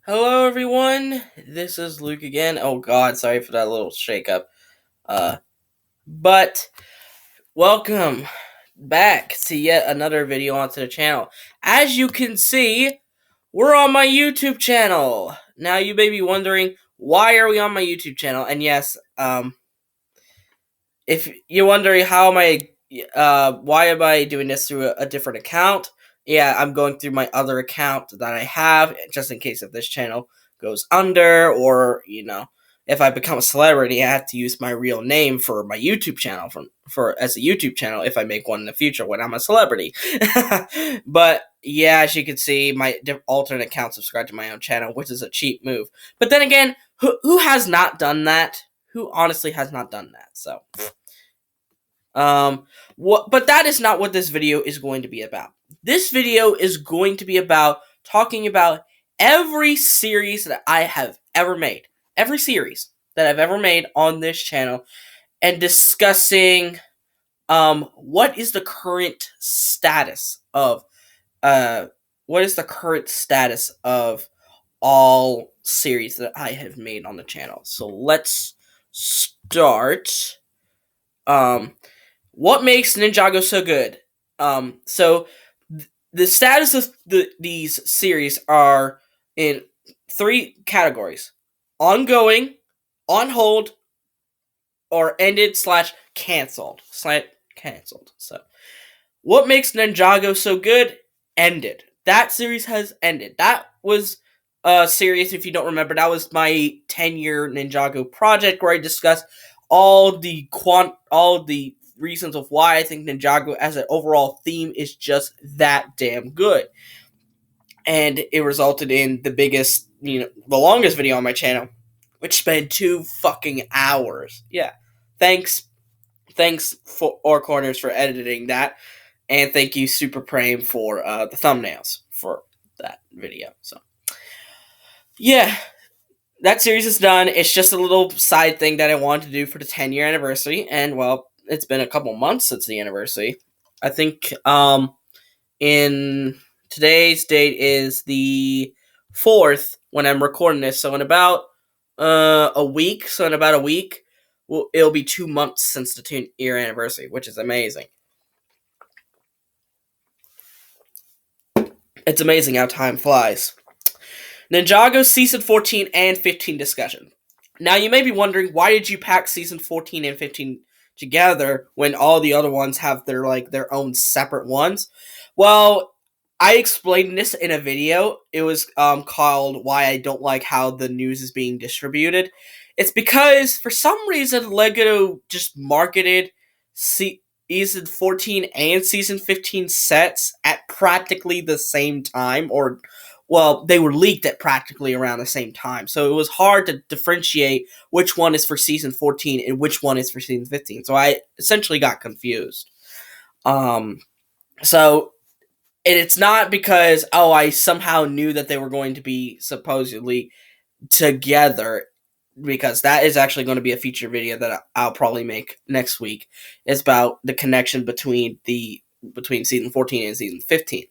Hello, everyone. This is Luke again. Oh God, sorry for that little shakeup. But welcome back to yet another video onto the channel. As you can see, we're on my YouTube channel. Now, you may be wondering, why are we on my YouTube channel? And yes, if you're wondering why am I doing this through a different account? Yeah, I'm going through my other account that I have, just in case if this channel goes under, or if I become a celebrity, I have to use my real name for my YouTube channel for as a YouTube channel if I make one in the future when I'm a celebrity. But yeah, as you can see, my alternate account subscribed to my own channel, which is a cheap move. But then again, who has not done that? Who honestly has not done that? So. But that is not what this video is going to be about. This video is going to be about talking about every series that I have ever made. Every series that I've ever made on this channel, and discussing what is the current status of all series that I have made on the channel. So let's start. What makes Ninjago so good? The status of these series are in three categories: ongoing, on hold, or ended / canceled. So, what makes Ninjago so good? Ended. That series has ended. That was a series, if you don't remember, that was my 10-year Ninjago project where I discussed all the reasons of why I think Ninjago as an overall theme is just that damn good. And it resulted in the longest video on my channel, which spent 2 fucking hours. Yeah. Thanks for Or Corners for editing that. And thank you, Super Prame, for the thumbnails for that video. So, yeah, that series is done. It's just a little side thing that I wanted to do for the 10-year anniversary. And, well, it's been a couple months since the anniversary. I think in today's date is the 4th when I'm recording this. So in about a week, it'll be 2 months since the 10-year anniversary, which is amazing. It's amazing how time flies. Ninjago Season 14 and 15 discussion. Now, you may be wondering, why did you pack Season 14 and 15 together when all the other ones have their own separate ones? Well, I explained this in a video. It was called Why I Don't Like How the News is Being Distributed. It's because, for some reason, LEGO just marketed Season 14 and Season 15 sets at practically the same time, or, well, they were leaked at practically around the same time. So it was hard to differentiate which one is for Season 14 and which one is for Season 15. So I essentially got confused. So it's not because, I somehow knew that they were going to be supposedly together, because that is actually going to be a feature video that I'll probably make next week. It's about the connection between Season 14 and Season 15.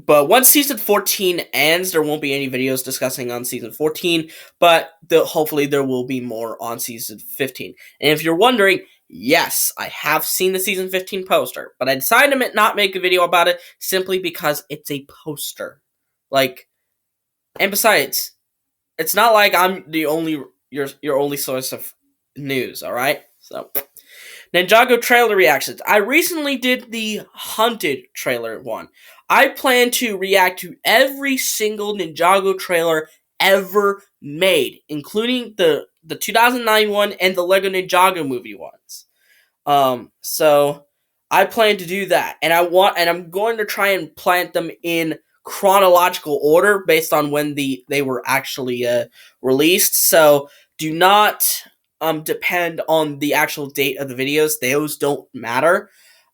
But once Season 14 ends, there won't be any videos discussing on Season 14, but hopefully there will be more on Season 15. And if you're wondering, yes, I have seen the Season 15 poster, but I decided to not make a video about it simply because it's a poster. And besides, it's not like I'm your only source of news, alright? So, Ninjago trailer reactions. I recently did the Hunted trailer one. I plan to react to every single Ninjago trailer ever made, including the 2009 one and the Lego Ninjago movie ones. So I plan to do that, and I'm going to try and plant them in chronological order based on when they were actually released. So do not depend on the actual date of the videos. Those don't matter.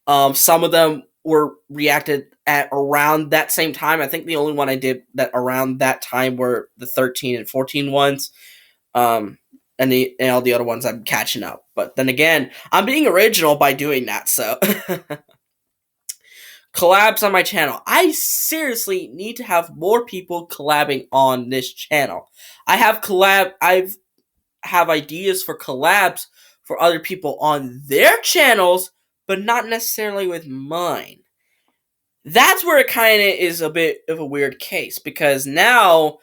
Some of them were reacted at around that same time. I think the only one I did that around that time were the 13 and 14 ones. And all the other ones I'm catching up. But then again, I'm being original by doing that, so. collabs on my channel. I seriously need to have more people collabing on this channel. I've have ideas for collabs for other people on their channels, but not necessarily with mine. That's where it kind of is a bit of a weird case, because now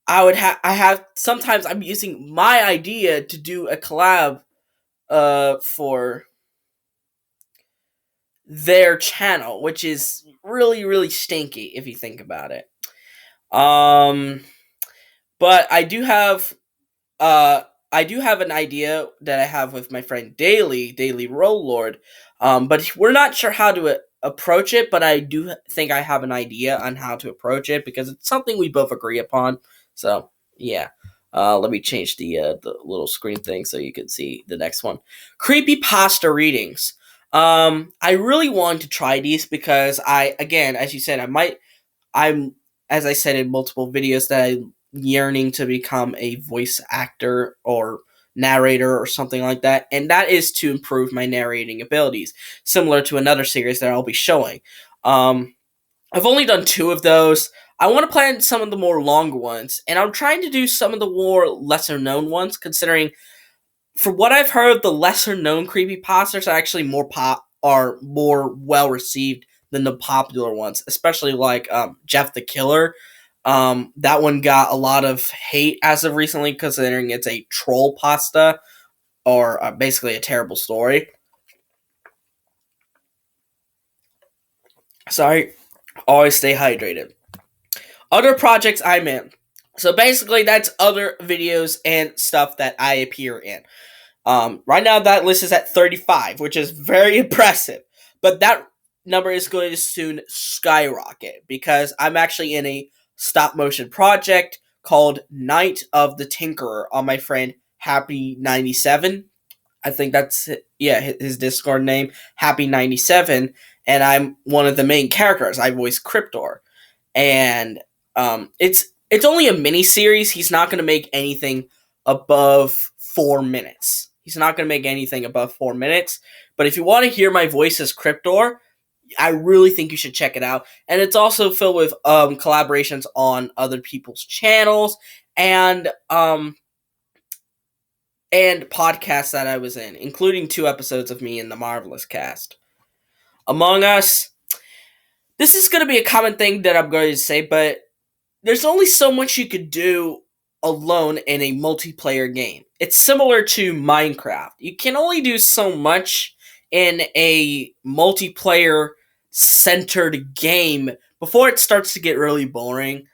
I have sometimes I'm using my idea to do a collab for their channel, which is really, really stinky if you think about it. But uh I do have an idea that I have with my friend Daily Rollord. But we're not sure how to approach it, but I do think I have an idea on how to approach it because it's something we both agree upon. So, yeah. Let me change the little screen thing so you can see the next one. Creepypasta Readings. I really want to try these because again, as you said, I'm, as I said in multiple videos, that I'm yearning to become a voice actor or narrator or something like that, and that is to improve my narrating abilities, similar to another series that I'll be showing. I've only done 2 of those. I want to plan some of the more longer ones, and I'm trying to do some of the more lesser known ones, considering from what I've heard, the lesser known creepypastas are actually are more well received than the popular ones, especially like Jeff the Killer. That one got a lot of hate as of recently, considering it's a troll pasta or basically a terrible story. Sorry, always stay hydrated. Other projects I'm in. So basically, that's other videos and stuff that I appear in. Right now, that list is at 35, which is very impressive. But that number is going to soon skyrocket because I'm actually in a stop motion project called Night of the Tinkerer on my friend Happy97. I think that's his Discord name, Happy97, and I'm one of the main characters. I voice Cryptor, and it's only a mini series. He's not going to make anything above 4 minutes. He's not going to make anything above 4 minutes. But if you want to hear my voice as Cryptor, I really think you should check it out. And it's also filled with collaborations on other people's channels and podcasts that I was in, including 2 episodes of me in the Marvelous Cast. Among Us. This is going to be a common thing that I'm going to say, but there's only so much you could do alone in a multiplayer game. It's similar to Minecraft. You can only do so much in a multiplayer centered game before it starts to get really boring.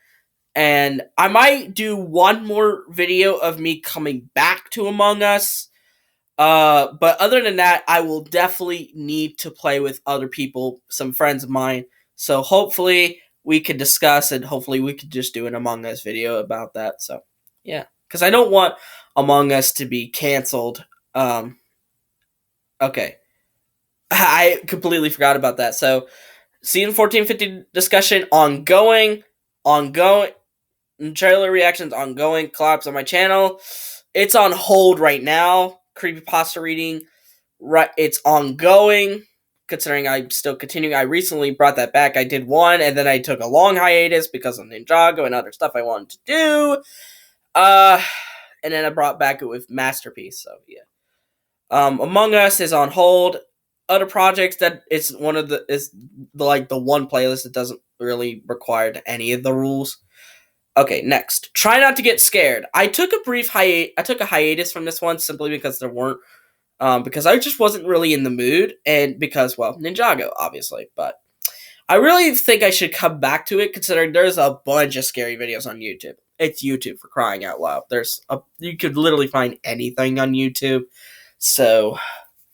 And I might do one more video of me coming back to Among Us. But other than that, I will definitely need to play with other people, some friends of mine. So hopefully we could discuss, and hopefully we could just do an Among Us video about that. So, yeah. Because I don't want Among Us to be canceled. Okay. I completely forgot about that. So, season 14-15 discussion ongoing. Trailer reactions ongoing. Collabs on my channel. It's on hold right now. Creepypasta reading. Right, it's ongoing. Considering I'm still continuing, I recently brought that back. I did one, and then I took a long hiatus because of Ninjago and other stuff I wanted to do. And then I brought back it with Masterpiece. So yeah. Among Us is on hold. Other projects that it's one of the the one playlist that doesn't really require any of the rules. Okay, next. Try not to get scared. I took a hiatus from this one simply because there weren't. Because I just wasn't really in the mood, and because, well, Ninjago, obviously, but I really think I should come back to it, considering there's a bunch of scary videos on YouTube. It's YouTube, for crying out loud. You could literally find anything on YouTube, so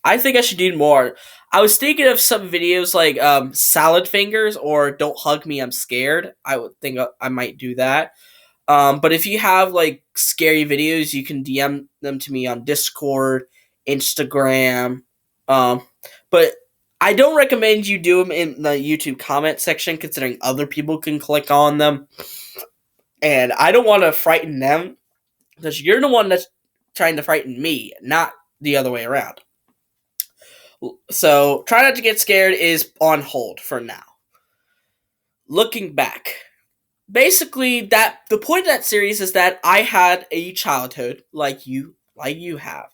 I think I should do more. I was thinking of some videos like Salad Fingers or Don't Hug Me, I'm Scared. I would think I might do that. But if you have, like, scary videos, you can DM them to me on Discord, Instagram, but I don't recommend you do them in the YouTube comment section, considering other people can click on them, and I don't want to frighten them, because you're the one that's trying to frighten me, not the other way around. So, Try Not to Get Scared is on hold for now. looking back, basically that the point of that series is that I had a childhood like you have,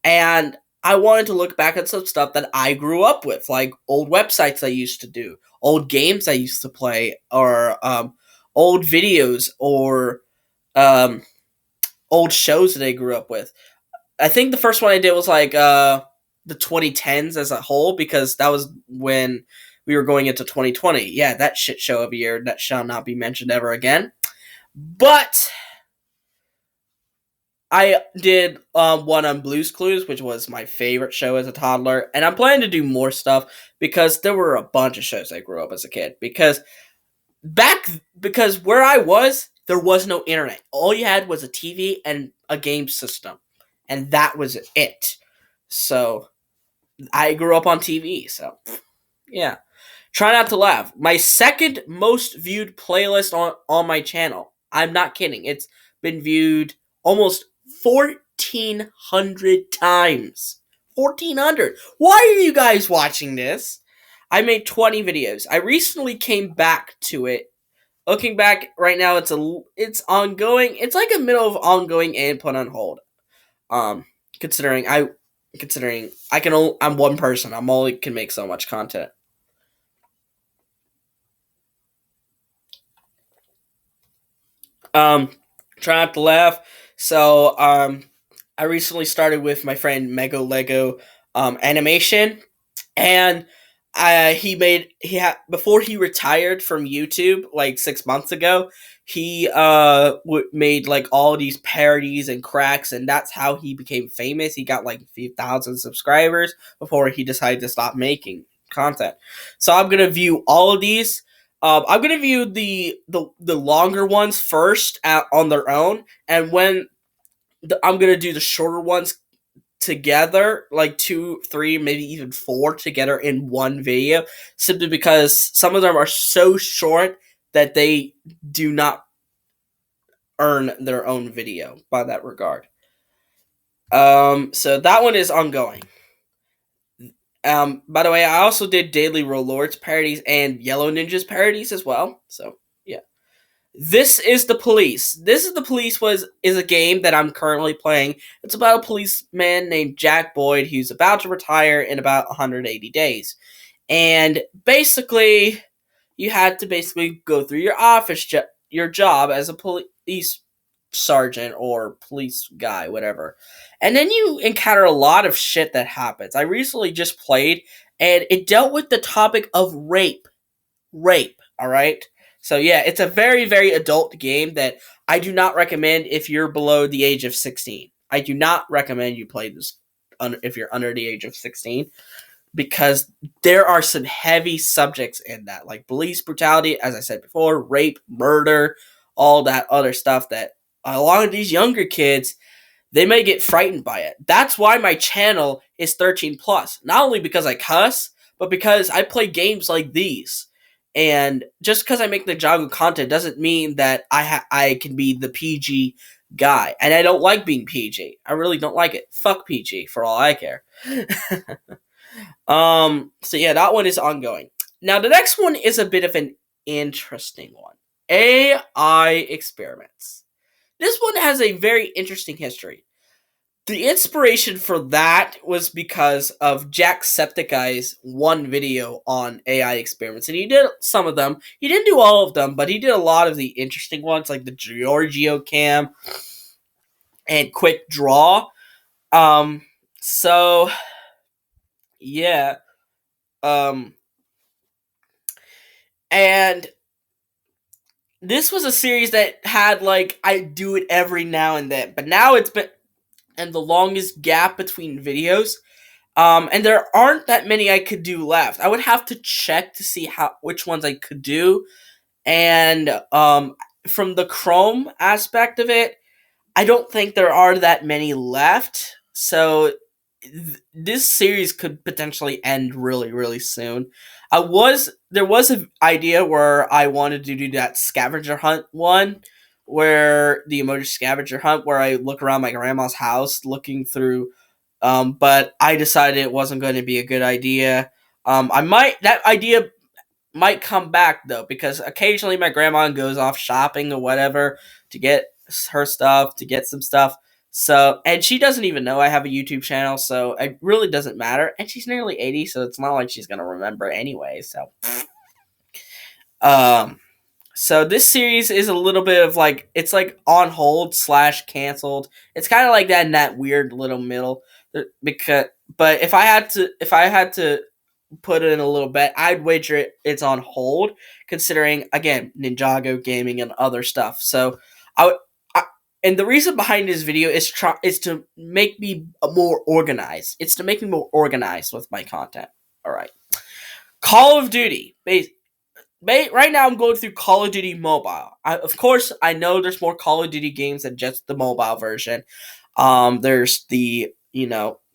and I wanted to look back at some stuff that I grew up with, like old websites I used to do, old games I used to play, or old videos, or um, old shows that I grew up with. I think the first one I did was like the 2010s as a whole, because that was when we were going into 2020. Yeah, that shit show of a year that shall not be mentioned ever again. But I did one on Blue's Clues, which was my favorite show as a toddler, and I'm planning to do more stuff because there were a bunch of shows I grew up as a kid. Because where I was, there was no internet. All you had was a TV and a game system, and that was it. So I grew up on TV. So yeah. Try not to laugh. My second most viewed playlist on my channel. I'm not kidding. It's been viewed almost 1,400 times. 1,400. Why are you guys watching this? I made 20 videos. I recently came back to it. Looking back right now, it's ongoing. It's like a middle of ongoing and put on hold. Um, considering I'm one person. I'm only can make so much content. Um, Try not to laugh. So, I recently started with my friend Mego Lego animation, and he had before he retired from YouTube like 6 months ago. He made like all these parodies and cracks, and that's how he became famous. He got like a few thousand subscribers before he decided to stop making content. So I'm gonna view all of these. I'm gonna view the longer ones first on their own, and I'm gonna do the shorter ones together, like two, three, maybe even four together in one video, simply because some of them are so short that they do not earn their own video by that regard. So that one is ongoing. By the way, I also did Daily Lords parodies and Yellow Ninjas parodies as well. So yeah. This is the Police. This is the Police was is a game that I'm currently playing. It's about a policeman named Jack Boyd who's about to retire in about 180 days. And basically, you had to basically go through your job as a police sergeant or police guy, whatever. And then you encounter a lot of shit that happens. I recently just played, and it dealt with the topic of rape, all right? So yeah, it's a very very adult game that I do not recommend if you're below the age of 16. I do not recommend you play this if you're under the age of 16, because there are some heavy subjects in that, like police brutality, as I said before, rape, murder, all that other stuff that a lot of these younger kids, they may get frightened by it. That's why my channel is 13 plus. Not only because I cuss, but because I play games like these. And just because I make Ninjago content doesn't mean that I can be the PG guy. And I don't like being PG. I really don't like it. Fuck PG for all I care. So yeah, that one is ongoing. Now the next one is a bit of an interesting one. AI experiments. This one has a very interesting history. The inspiration for that was because of Jacksepticeye's one video on AI experiments, and he did some of them. He didn't do all of them, but he did a lot of the interesting ones, like the Giorgio Cam and Quick Draw. So yeah, um, and this was a series that had like I do it every now and then, but now it's been and the longest gap between videos. And there aren't that many I could do left. I would have to check to see which ones I could do. And from the Chrome aspect of it, I don't think there are that many left. So this series could potentially end really, really soon. There was an idea where I wanted to do that scavenger hunt one, where the emoji scavenger hunt, where I look around my grandma's house looking through. But I decided it wasn't going to be a good idea. I might that idea might come back though, because occasionally my grandma goes off shopping or whatever to get her stuff, to get some stuff. So, and she doesn't even know I have a YouTube channel, so it really doesn't matter. And she's nearly 80, so it's not like she's gonna remember anyway. So, um, so this series is a little bit of like, it's like on hold slash canceled. It's kind of like that in that weird little middle. Because, but if I had to put it in a little bet, I'd wager it's on hold, considering again Ninjago gaming and other stuff. So I would. And the reason behind this video is to make me more organized. It's to make me more organized with my content. All right, Call of Duty. Right now, I'm going through Call of Duty Mobile. Of course, I know there's more Call of Duty games than just the mobile version. There's the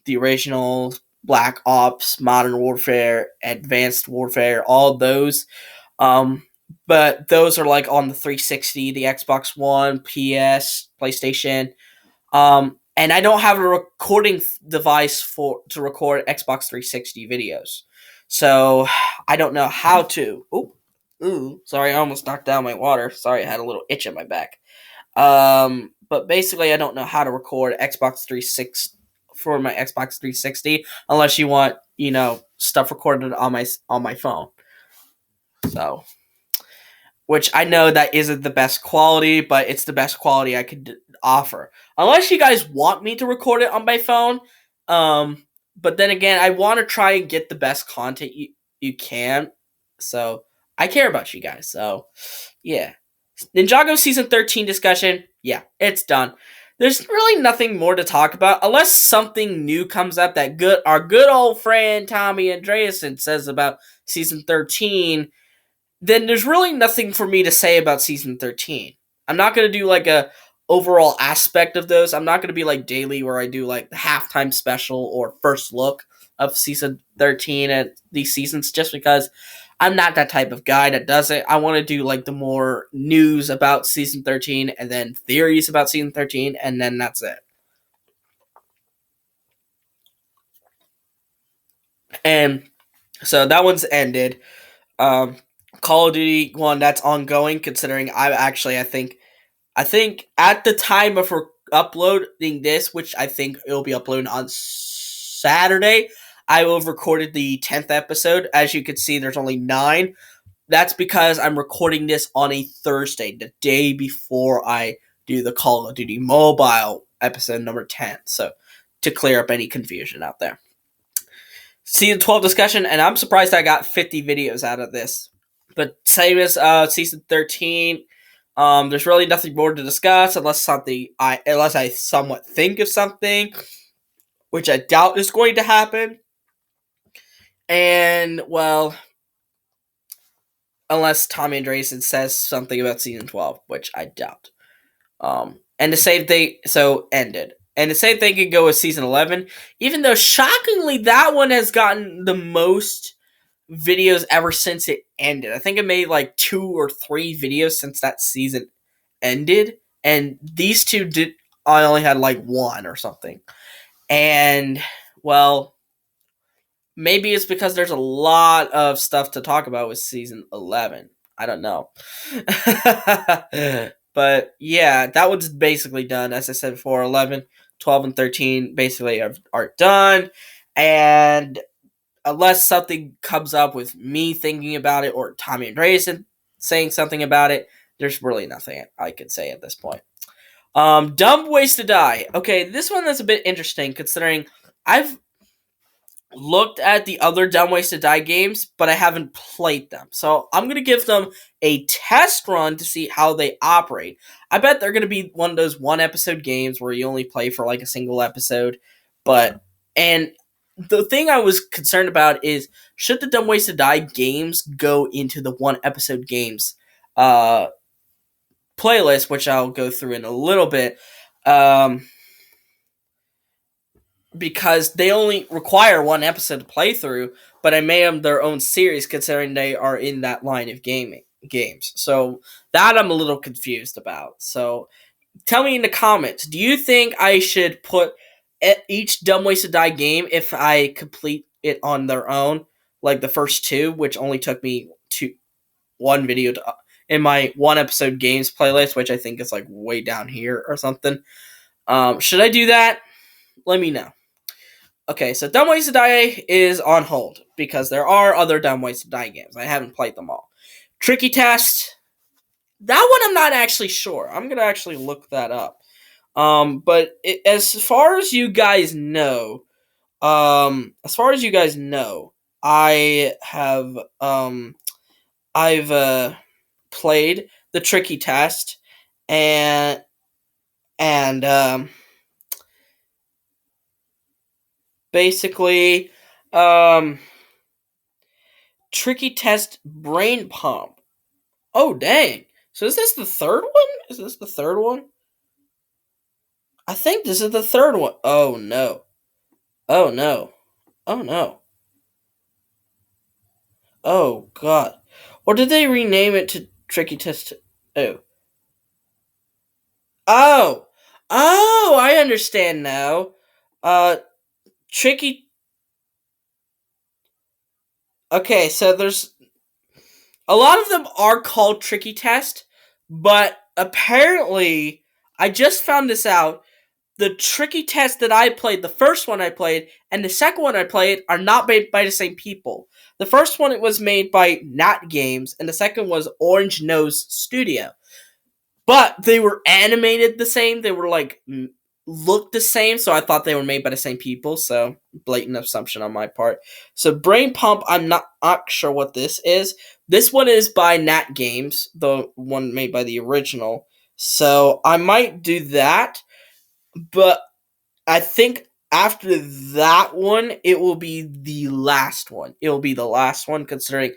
original Black Ops, Modern Warfare, Advanced Warfare, all those. But those are like on the 360, the Xbox One, PS, PlayStation. And I don't have a recording device to record Xbox 360 videos. So I don't know how to. Ooh, sorry, I almost knocked down my water. Sorry, I had a little itch in my back. But basically, I don't know how to record Xbox 360 for my Xbox 360 unless you want, stuff recorded on my phone. So, which I know that isn't the best quality, but it's the best quality I could offer. Unless you guys want me to record it on my phone. But then again, I want to try and get the best content you can. So, I care about you guys. So, yeah. Ninjago Season 13 discussion, yeah, it's done. There's really nothing more to talk about unless something new comes up that our good old friend Tommy Andreasen says about Season 13. Then there's really nothing for me to say about Season 13. I'm not going to do like a overall aspect of those. I'm not going to be like daily where I do like the halftime special or first look of Season 13 and these seasons, just because I'm not that type of guy that does it. I want to do like the more news about Season 13 and then theories about Season 13, and then that's it. And so that one's ended. Call of Duty one, that's ongoing, considering I think at the time of uploading this, which I think it'll be uploaded on Saturday, I will have recorded the 10th episode. As you can see, there's only 9. That's because I'm recording this on a Thursday, the day before I do the Call of Duty Mobile episode number 10. So, to clear up any confusion out there. Season 12 discussion, and I'm surprised I got 50 videos out of this. But same as Season 13, there's really nothing more to discuss unless I somewhat think of something, which I doubt is going to happen. And, well, unless Tommy Andreasen says something about Season 12, which I doubt. And the same thing, so ended. And the same thing can go with Season 11, even though shockingly that one has gotten the most videos ever since it ended. I think it made like 2 or 3 videos since that season ended, and these two I only had like 1 or something. And, well, maybe it's because there's a lot of stuff to talk about with Season 11. I don't know. But, yeah, that one's basically done. As I said before, 11, 12, and 13 basically are done. And unless something comes up with me thinking about it or Tommy Andreasen saying something about it, there's really nothing I could say at this point. Dumb Ways to Die. Okay, this one is a bit interesting considering I've looked at the other Dumb Ways to Die games, but I haven't played them. So I'm going to give them a test run to see how they operate. I bet they're going to be one of those one-episode games where you only play for like a single episode. And the thing I was concerned about is, should the Dumb Ways to Die games go into the one-episode games playlist, which I'll go through in a little bit, because they only require 1 episode to play through, but I made them their own series considering they are in that line of games. So that I'm a little confused about. So tell me in the comments, do you think I should put each Dumb Ways to Die game, if I complete it on their own, like the first 2, which only took me one video in my one episode games playlist, which I think is like way down here or something. Should I do that? Let me know. Okay, so Dumb Ways to Die is on hold because there are other Dumb Ways to Die games. I haven't played them all. Tricky Test, that one I'm not actually sure. I'm gonna actually look that up. But as far as you guys know, I have I've played the Tricky Test, and basically, Tricky Test Brain Pump. Oh dang! So is this the third one? Is this the third one? I think this is the third one. Oh no! Oh no! Oh no! Oh god! Or did they rename it to Tricky Test? Oh. Oh! Oh! I understand now. Uh, Tricky. Okay, so there's a lot of them are called Tricky Test, but apparently, I just found this out. The Tricky Test that I played, the first one I played, and the second one I played are not made by the same people. The first one it was made by Nat Games, and the second was Orange Nose Studio. But they were animated the same. They were like looked the same, so I thought they were made by the same people. So blatant assumption on my part. So Brain Pump, I'm not sure what this is. This one is by Nat Games, the one made by the original. So I might do that, but I think after that one, it will be the last one. It will be the last one, considering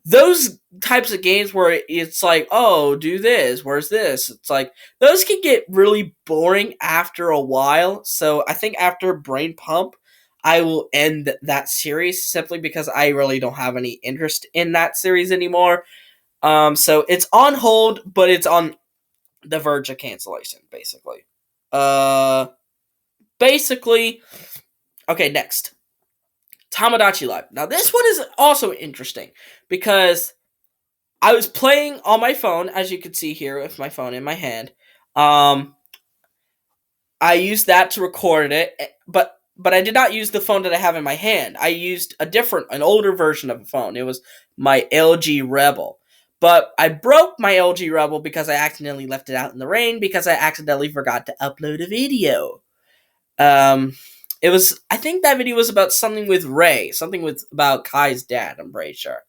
those types of games where it's like, oh, do this, where's this? It's like, those can get really boring after a while. So I think after Brain Pump, I will end that series simply because I really don't have any interest in that series anymore. So it's on hold, but it's on the verge of cancellation, basically. Basically, okay, next. Tamagotchi Live. Now, this one is also interesting because I was playing on my phone, as you can see here with my phone in my hand. I used that to record it, but I did not use the phone that I have in my hand. I used an older version of a phone. It was my LG Rebel. But I broke my LG Rebel because I accidentally left it out in the rain because I accidentally forgot to upload a video. It was, I think that video was about something with Ray, about Kai's dad, I'm pretty sure.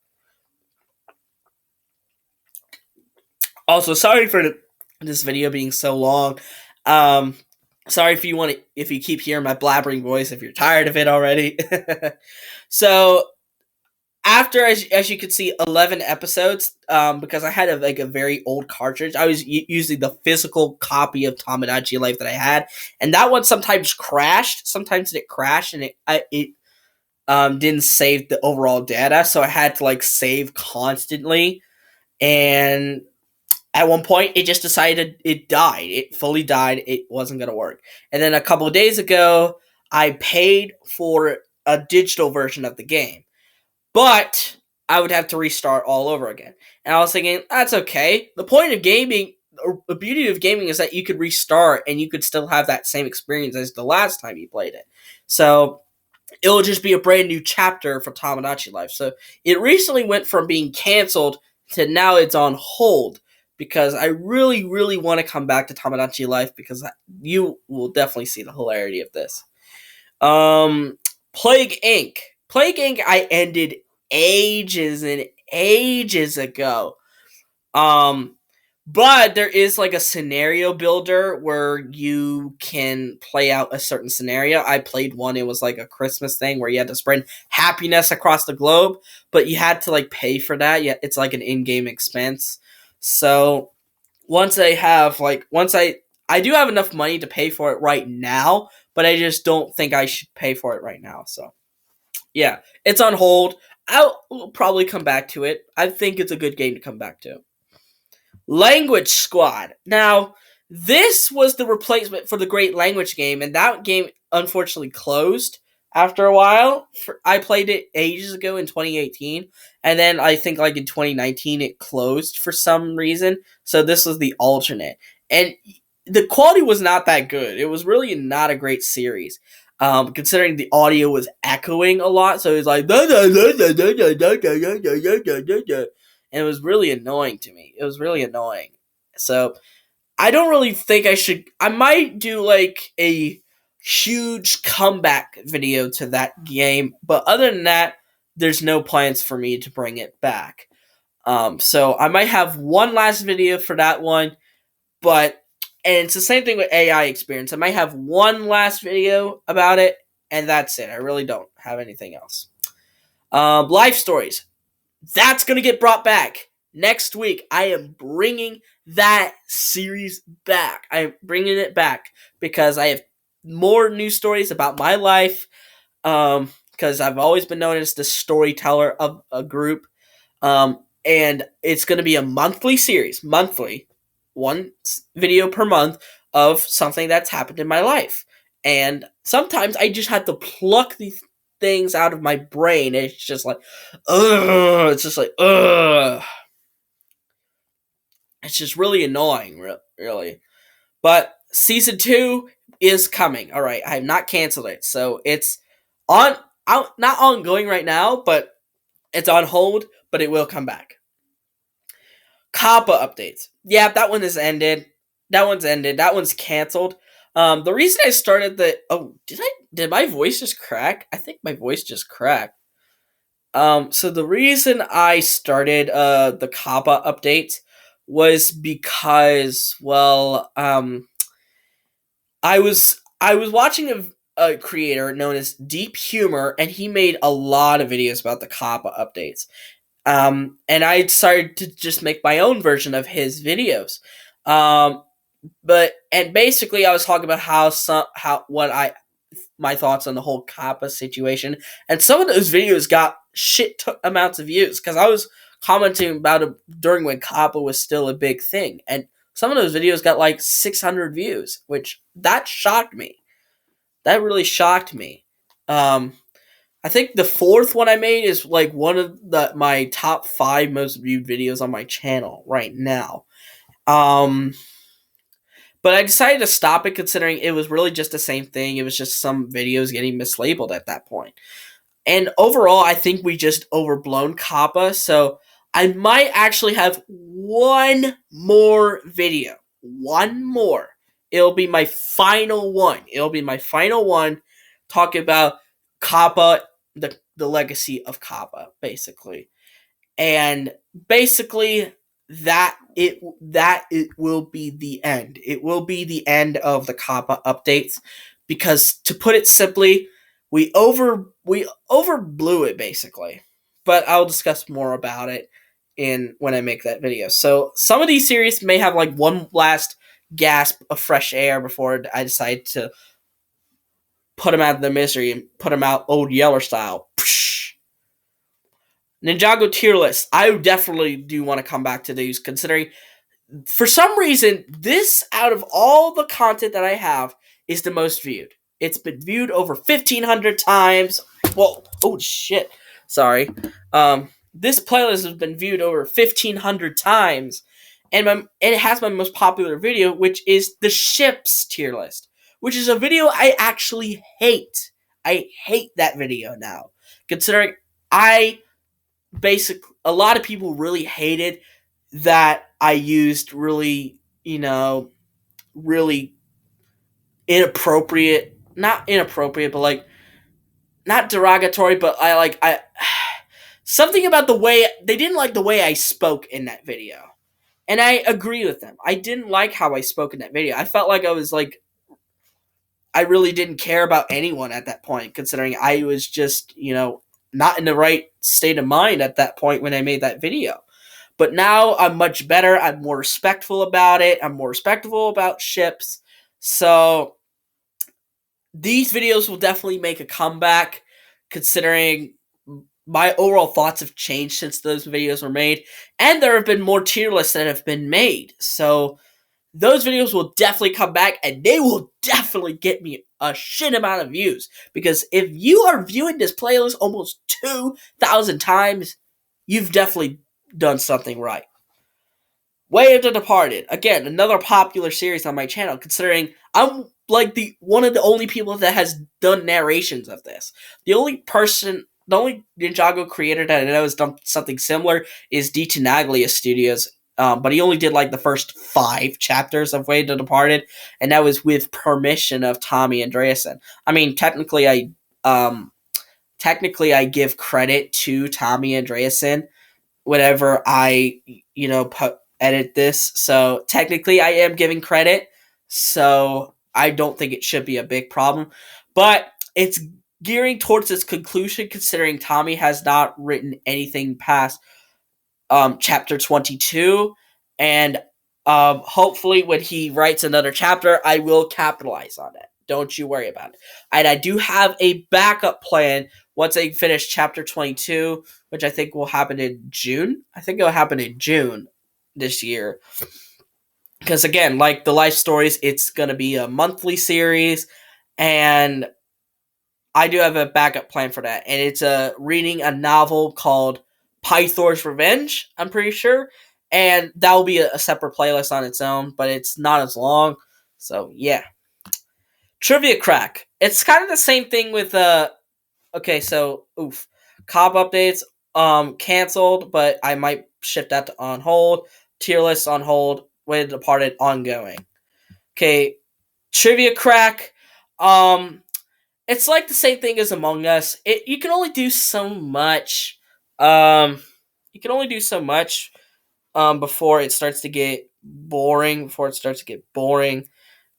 Also, sorry for this video being so long. Sorry if you keep hearing my blabbering voice, if you're tired of it already. So, after, as you can see, 11 episodes, because I had a very old cartridge, I was using the physical copy of Tamagotchi Life that I had, and that one sometimes crashed. Sometimes it crashed, and it didn't save the overall data, so I had to save constantly. And at one point, it just decided it died. It fully died. It wasn't gonna work. And then a couple of days ago, I paid for a digital version of the game. But I would have to restart all over again. And I was thinking, that's okay. The point of gaming, or the beauty of gaming, is that you could restart and you could still have that same experience as the last time you played it. So it'll just be a brand new chapter for Tamagotchi Life. So it recently went from being canceled to now it's on hold because I really, really want to come back to Tamagotchi Life because you will definitely see the hilarity of this. Plague Inc. Plague Inc. I ended ages and ages ago. But there is a scenario builder where you can play out a certain scenario. I played one, it was a Christmas thing where you had to spread happiness across the globe, but you had to pay for that. Yeah, it's an in-game expense. So once I do have enough money to pay for it right now, but I just don't think I should pay for it right now. So yeah, it's on hold. I'll probably come back to it. I think it's a good game to come back to. Language Squad. Now, this was the replacement for the Great Language Game, and that game unfortunately closed. after a while. I played it ages ago in 2018, and then I think like in 2019 it closed for some reason. So this was the alternate, and the quality was not that good. It was really not a great series. Considering the audio was echoing a lot, so it was like, and it was really annoying to me. It was really annoying. So I don't really think I should. I might do like a huge comeback video to that game, but other than that, there's no plans for me to bring it back. So I might have one last video for that one, but and it's the same thing with AI experience. I might have one last video about it, and that's it. I really don't have anything else. Life stories. That's going to get brought back next week. I am bringing that series back. I'm bringing it back because I have more news stories about my life. Because I've always been known as the storyteller of a group. And it's going to be a monthly series, one video per month of something that's happened in my life. And sometimes I just have to pluck these things out of my brain. And it's just like, ugh. It's just like, ugh. It's just really annoying, really. But season 2 is coming. All right, I have not canceled it, so it's not ongoing right now, but it's on hold. But it will come back. Kappa updates. Yeah, that one is ended. That one's ended. That one's canceled. The reason I started did my voice just crack? I think my voice just cracked. So the reason I started the Kappa updates was because, well, I was watching a creator known as Deep Humor, and he made a lot of videos about the Kappa updates. And I decided to just make my own version of his videos. And basically I was talking about my thoughts on the whole Kappa situation, and some of those videos got amounts of views because I was commenting about it during when Kappa was still a big thing, and some of those videos got like 600 views, which that shocked me. That really shocked me. I think the fourth one I made is like one of my top 5 most viewed videos on my channel right now. But I decided to stop it considering it was really just the same thing. It was just some videos getting mislabeled at that point. And overall, I think we just overblown Kappa, so I might actually have one more video. One more. It'll be my final one. Talking about Kappa, the legacy of Kappa, basically. And basically it will be the end. It will be the end of the Kappa updates because, to put it simply, we overblew it basically. But I'll discuss more about it when I make that video. So some of these series may have like one last gasp of fresh air before I decide to put them out of their misery and put them out old Yeller style. Ninjago tier list. I definitely do want to come back to these, considering for some reason this, out of all the content that I have, is the most viewed. It's been viewed over 1,500 times. Well, oh shit. Sorry. This playlist has been viewed over 1,500 times, and it has my most popular video, which is the ships tier list, which is a video I actually hate. I hate that video now, considering a lot of people really hated that I used really, really inappropriate, not inappropriate, but like not derogatory, but I something about the way they didn't like the way I spoke in that video. And I agree with them. I didn't like how I spoke in that video. I felt like I really didn't care about anyone at that point, considering I was just, not in the right state of mind at that point when I made that video. But now I'm much better. I'm more respectful about it. I'm more respectful about ships. So these videos will definitely make a comeback, considering my overall thoughts have changed since those videos were made. And there have been more tier lists that have been made. So those videos will definitely come back, and they will definitely get me a shit amount of views. Because if you are viewing this playlist almost 2,000 times, you've definitely done something right. Way of the Departed. Again, another popular series on my channel, considering I'm like the one of the only people that has done narrations of this. The only Ninjago creator that I know has done something similar is D. Tenaglia Studios. But he only did like the first 5 chapters of Way of the Departed, and that was with permission of Tommy Andreasen. I mean, technically I give credit to Tommy Andreasen whenever I, edit this. So technically, I am giving credit. So I don't think it should be a big problem. But it's gearing towards its conclusion, considering Tommy has not written anything past chapter 22. And hopefully, when he writes another chapter, I will capitalize on it. Don't you worry about it. And I do have a backup plan once I finish chapter 22, which I think will happen in June. I think it'll happen in June this year. Because again, like the life stories, it's going to be a monthly series. And I do have a backup plan for that. And it's reading a novel called Pythor's Revenge, I'm pretty sure. And that will be a separate playlist on its own, but it's not as long. So, yeah. Trivia Crack. It's kind of the same thing with okay, so Cobb updates canceled, but I might shift that to on hold. Tier list on hold. Way of the Departed ongoing. Okay, Trivia Crack. It's like the same thing as Among Us. You can only do so much. You can only do so much before it starts to get boring.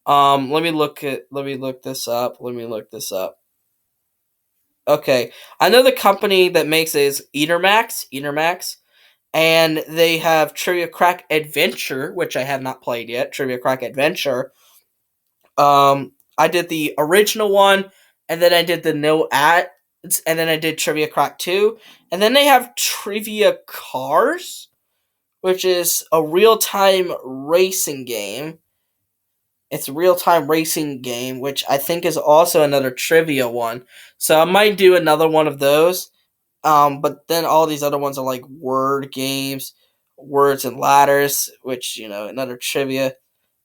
Let me look this up. Okay. I know the company that makes it is Eatermax, and they have Trivia Crack Adventure, which I have not played yet. Trivia Crack Adventure. I did the original one, and then I did the no ads, and then I did Trivia Crack 2, and then they have Trivia Cars, which is a real-time racing game. It's a real-time racing game, which I think is also another trivia one. So I might do another one of those. But then all these other ones are like word games, words and ladders, which, another trivia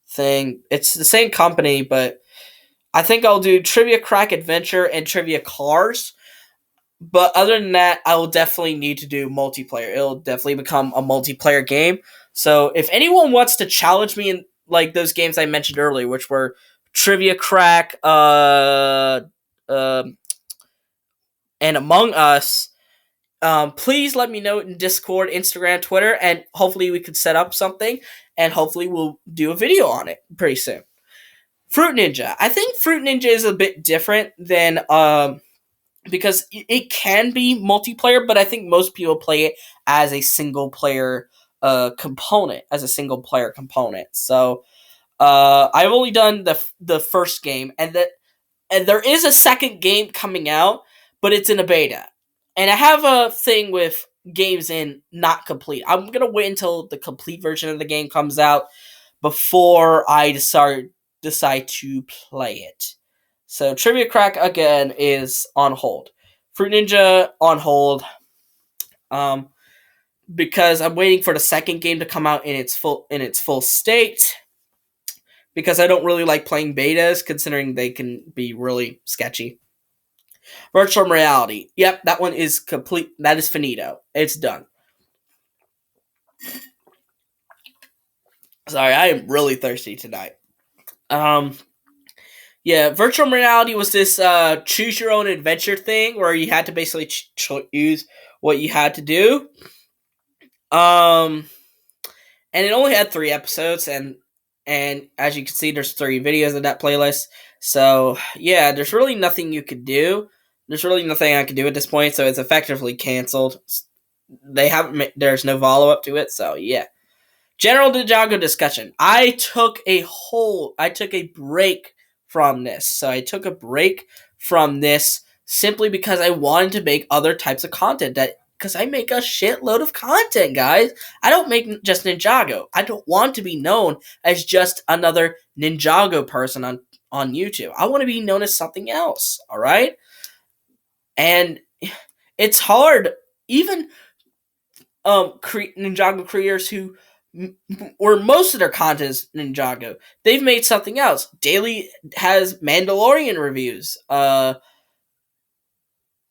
thing. It's the same company, but I think I'll do Trivia Crack Adventure and Trivia Cars. But other than that, I will definitely need to do multiplayer. It'll definitely become a multiplayer game. So if anyone wants to challenge me in like those games I mentioned earlier, which were Trivia Crack, and Among Us, please let me know in Discord, Instagram, Twitter, and hopefully we could set up something, and hopefully we'll do a video on it pretty soon. Fruit Ninja. I think Fruit Ninja is a bit different than because it can be multiplayer, but I think most people play it as a single player component, So I've only done the first game, and there is a second game coming out, but it's in a beta. And I have a thing with games in not complete. I'm gonna wait until the complete version of the game comes out before I decide to play it. So Trivia Crack again is on hold. Fruit Ninja on hold. Because I'm waiting for the second game to come out in its full state. Because I don't really like playing betas, considering they can be really sketchy. Virtual Reality. Yep, that one is complete. That is finito. It's done. Sorry, I am really thirsty tonight. Yeah, Virtual Reality was this choose your own adventure thing where you had to basically choose what you had to do. And it only had 3 episodes, and as you can see, there's 3 videos in that playlist. So yeah, there's really nothing you could do. There's really nothing I can do at this point, so it's effectively canceled. There's no follow up to it, so yeah. General Ninjago discussion. I took a break from this. So I took a break from this simply because I wanted to make other types of content that because I make a shitload of content, guys. I don't make just Ninjago. I don't want to be known as just another Ninjago person on YouTube. I want to be known as something else, all right? And it's hard. Even Ninjago creators who where most of their content is Ninjago, they've made something else. Daily has Mandalorian reviews.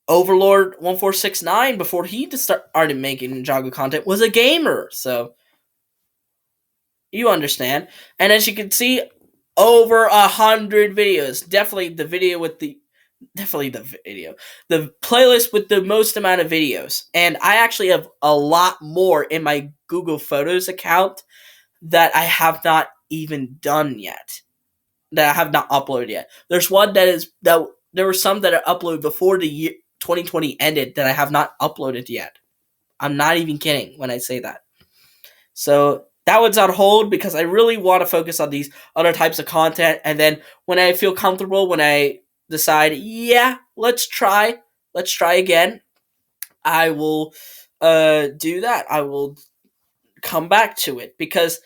Overlord 1469, before he started making Ninjago content, was a gamer, so you understand. And as you can see, over 100 videos. Definitely the video, the playlist with the most amount of videos. And I actually have a lot more in my Google Photos account that I have not even done yet, that I have not uploaded yet. There's one that there were some that I uploaded before the year 2020 ended that I have not uploaded yet. I'm not even kidding when I say that. So that one's on hold because I really want to focus on these other types of content. And then when I feel comfortable, when I decide, yeah, let's try again, I will do that. I will come back to it, because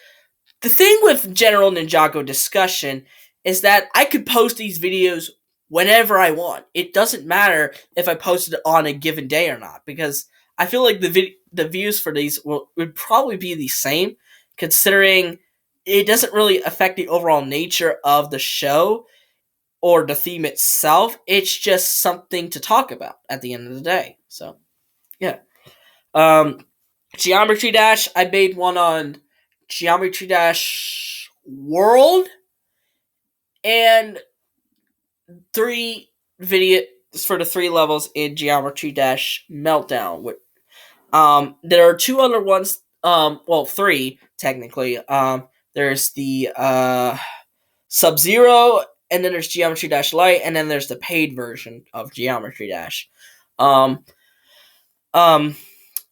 the thing with general Ninjago discussion is that I could post these videos whenever I want. It doesn't matter if I posted it on a given day or not, because I feel like the views for these would probably be the same, considering it doesn't really affect the overall nature of the show or the theme itself. It's just something to talk about at the end of the day. So, yeah. Geometry Dash, I made one on Geometry Dash World, and 3 videos for the 3 levels in Geometry Dash Meltdown. There are 2 other ones. 3 technically. There's the Sub-Zero, and then there's Geometry Dash Light, and then there's the paid version of Geometry Dash.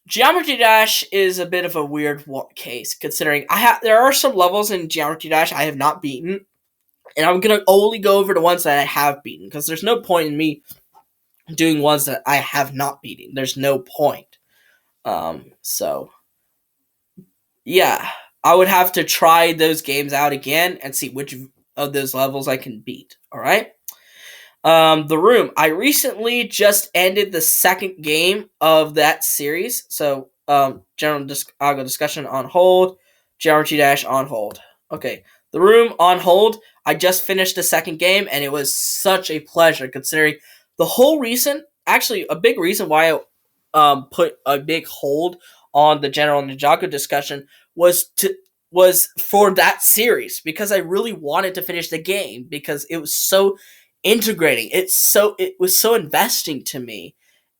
Geometry Dash is a bit of a weird case, considering there are some levels in Geometry Dash I have not beaten, and I'm gonna only go over the ones that I have beaten, because there's no point in me doing ones that I have not beaten. There's no point. So yeah, I would have to try those games out again and see which of those levels I can beat. All right. The Room. I recently just ended the second game of that series. So, general Ninjago discussion on hold. Geometry Dash on hold. Okay. The Room on hold. I just finished the second game, and it was such a pleasure, considering the whole reason, actually a big reason why I put a big hold on the general Ninjago discussion was for that series, because I really wanted to finish the game, because it was so integrating. It was so investing to me.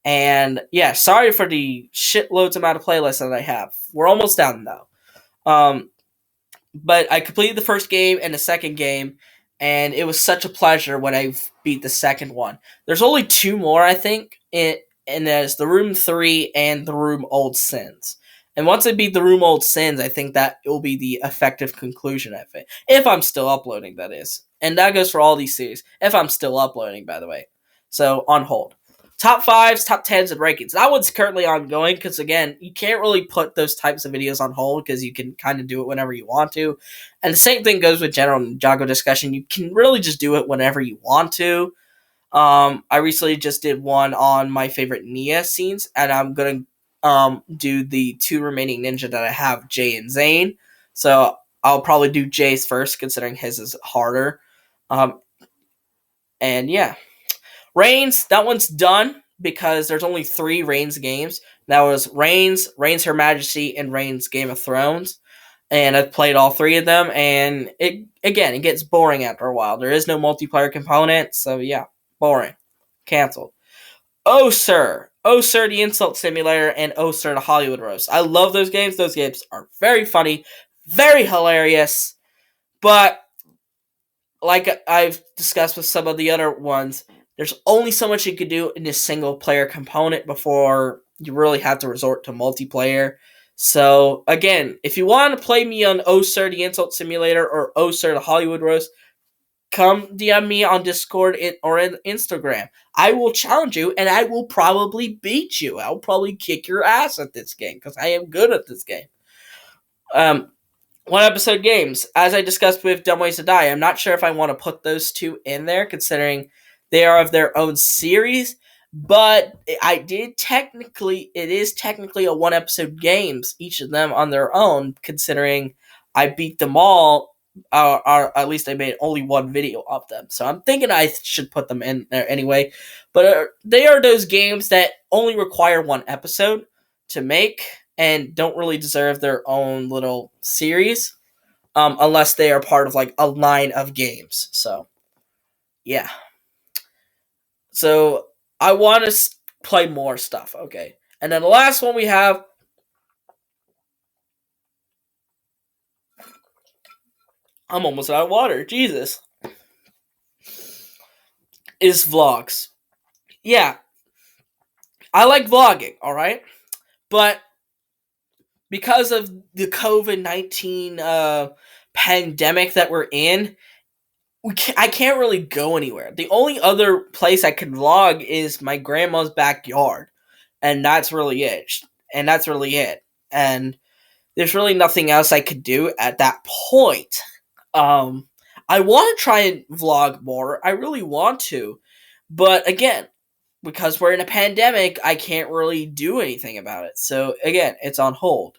And yeah, sorry for the shitloads amount of playlists that I have. We're almost done though. But I completed the first game and the second game, and it was such a pleasure when I beat the second one. There's only 2 more, I think, and there's The Room 3 and The Room Old Sins. And once I beat The Room Old Sins, I think that it will be the effective conclusion of it. If I'm still uploading, that is. And that goes for all these series. If I'm still uploading, by the way. So, on hold. Top 5s, top 10s, and rankings. That one's currently ongoing, because again, you can't really put those types of videos on hold, because you can kind of do it whenever you want to. And the same thing goes with general Ninjago discussion. You can really just do it whenever you want to. I recently just did one on my favorite Nia scenes, and I'm going to do the 2 remaining ninja that I have, Jay and Zane. So I'll probably do Jay's first, considering his is harder. And yeah. Reigns, that one's done, because there's only 3 Reigns games. That was Reigns, Her Majesty, and Reigns Game of Thrones. And I've played all 3 of them, and it gets boring after a while. There is no multiplayer component, so yeah, boring. Cancelled. Oh Sir, the Insult Simulator, and Oh Sir, the Hollywood Roast. I love those games. Those games are very funny, very hilarious, but like I've discussed with some of the other ones, there's only so much you could do in this single player component before you really have to resort to multiplayer. So again, if you want to play me on Oh Sir, the Insult Simulator, or Oh Sir, the Hollywood Roast, come DM me on Discord or in Instagram. I will challenge you, and I will probably beat you. I'll probably kick your ass at this game because I am good at this game. One episode games, as I discussed with Dumb Ways to Die. I'm not sure if I want to put those two in there, considering they are of their own series. But it is technically a one episode games, each of them on their own, considering I beat them all. Or at least I made only one video of them, so I'm thinking I should put them in there anyway. But they are those games that only require one episode to make and don't really deserve their own little series, unless they are part of like a line of games. So, yeah. So I want to play more stuff. Okay, and then the last one we have. I'm almost out of water. Jesus. Is vlogs. Yeah, I like vlogging. All right, but because of the COVID-19 pandemic that we're in, I can't really go anywhere. The only other place I can vlog is my grandma's backyard, and that's really it. And there's really nothing else I could do at that point. I want to try and vlog more. I really want to, but again, because we're in a pandemic, I can't really do anything about it. So again, it's on hold.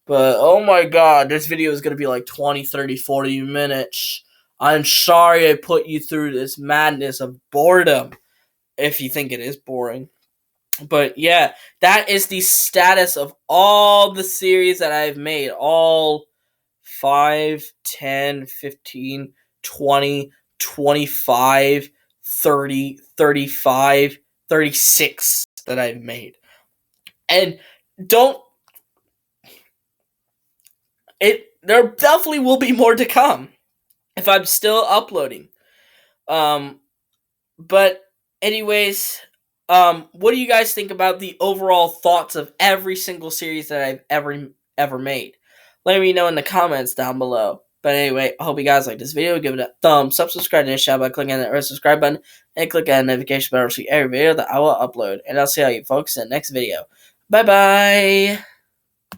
But oh my god, this video is going to be like 20, 30, 40 minutes. I'm sorry I put you through this madness of boredom, if you think it is boring. But yeah, that is the status of all the series that I've made. All 5, 10, 15, 20, 25, 30, 35, 36 that I've made. And don't there definitely will be more to come if I'm still uploading. But anyways, what do you guys think about the overall thoughts of every single series that I've ever made? Let me know in the comments down below. But anyway, I hope you guys like this video. Give it a thumbs up, subscribe to the channel by clicking on that red subscribe button, and click on the notification bell to see every video that I will upload. And I'll see all you folks in the next video. Bye bye!